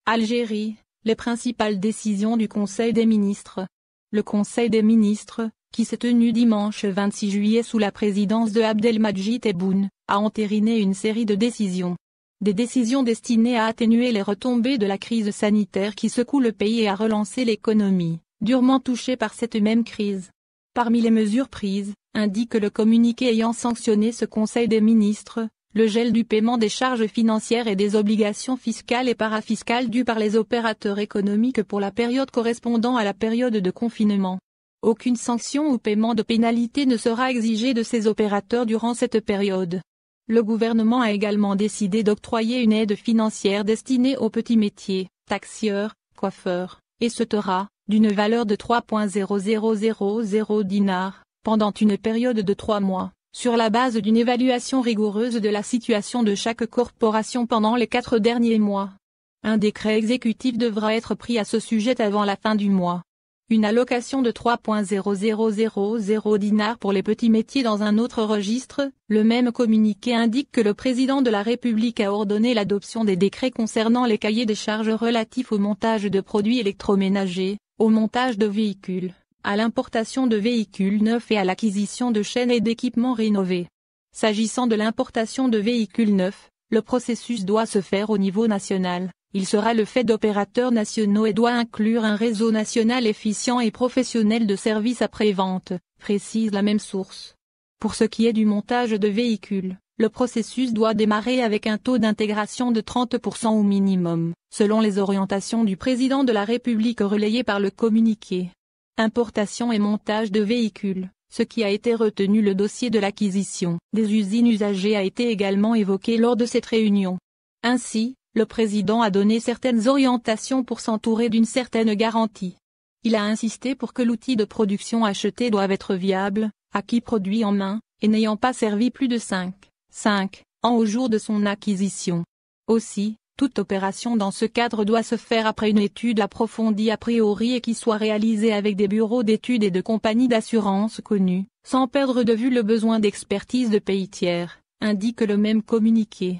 Algérie, les principales décisions du Conseil des ministres. Le Conseil des ministres, qui s'est tenu dimanche 26 juillet sous la présidence de Abdelmadjid Tebboune, a entériné une série de décisions. Des décisions destinées à atténuer les retombées de la crise sanitaire qui secoue le pays et à relancer l'économie, durement touchée par cette même crise. Parmi les mesures prises, indique le communiqué ayant sanctionné ce Conseil des ministres, le gel du paiement des charges financières et des obligations fiscales et parafiscales dues par les opérateurs économiques pour la période correspondant à la période de confinement. Aucune sanction ou paiement de pénalité ne sera exigé de ces opérateurs durant cette période. Le gouvernement a également décidé d'octroyer une aide financière destinée aux petits métiers, taxieurs, coiffeurs, etc., d'une valeur de 3,0000 dinars, pendant une période de 3 mois, sur la base d'une évaluation rigoureuse de la situation de chaque corporation pendant les 4 derniers mois. Un décret exécutif devra être pris à ce sujet avant la fin du mois. Une allocation de 3,0000 dinars pour les petits métiers dans un autre registre. Le même communiqué indique que le président de la République a ordonné l'adoption des décrets concernant les cahiers des charges relatifs au montage de produits électroménagers, au montage de véhicules, à l'importation de véhicules neufs et à l'acquisition de chaînes et d'équipements rénovés. S'agissant de l'importation de véhicules neufs, le processus doit se faire au niveau national. Il sera le fait d'opérateurs nationaux et doit inclure un réseau national efficient et professionnel de services après-vente, précise la même source. Pour ce qui est du montage de véhicules, le processus doit démarrer avec un taux d'intégration de 30% au minimum, selon les orientations du président de la République relayées par le communiqué. Importation et montage de véhicules, ce qui a été retenu. Le dossier de l'acquisition des usines usagées a été également évoqué lors de cette réunion. Ainsi, le président a donné certaines orientations pour s'entourer d'une certaine garantie. Il a insisté pour que l'outil de production acheté doive être viable, acquis produit en main, et n'ayant pas servi plus de 5 ans au jour de son acquisition. Aussi, toute opération dans ce cadre doit se faire après une étude approfondie a priori et qui soit réalisée avec des bureaux d'études et de compagnies d'assurance connus, sans perdre de vue le besoin d'expertise de pays tiers, indique le même communiqué.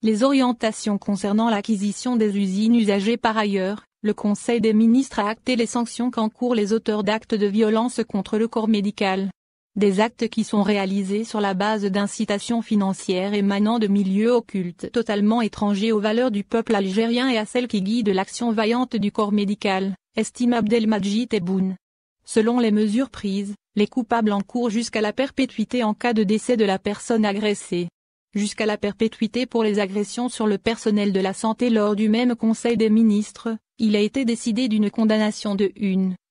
Les orientations concernant l'acquisition des usines usagées. Par ailleurs, le Conseil des ministres a acté les sanctions qu'encourent les auteurs d'actes de violence contre le corps médical. Des actes qui sont réalisés sur la base d'incitations financières émanant de milieux occultes totalement étrangers aux valeurs du peuple algérien et à celles qui guident l'action vaillante du corps médical, estime Abdelmadjid Tebboune. Selon les mesures prises, les coupables encourent jusqu'à la perpétuité en cas de décès de la personne agressée. Jusqu'à la perpétuité pour les agressions sur le personnel de la santé. Lors du même Conseil des ministres, il a été décidé d'une condamnation de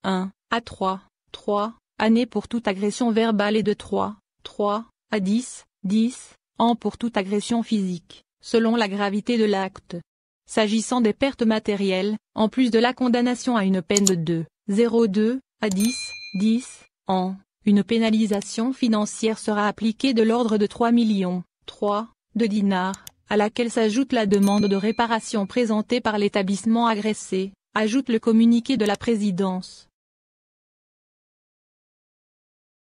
1 à 3 années pour toute agression verbale et de 3 à 10 ans pour toute agression physique, selon la gravité de l'acte. S'agissant des pertes matérielles, en plus de la condamnation à une peine de 0,2 à 10 ans, une pénalisation financière sera appliquée de l'ordre de 3 millions de dinars, à laquelle s'ajoute la demande de réparation présentée par l'établissement agressé, ajoute le communiqué de la présidence.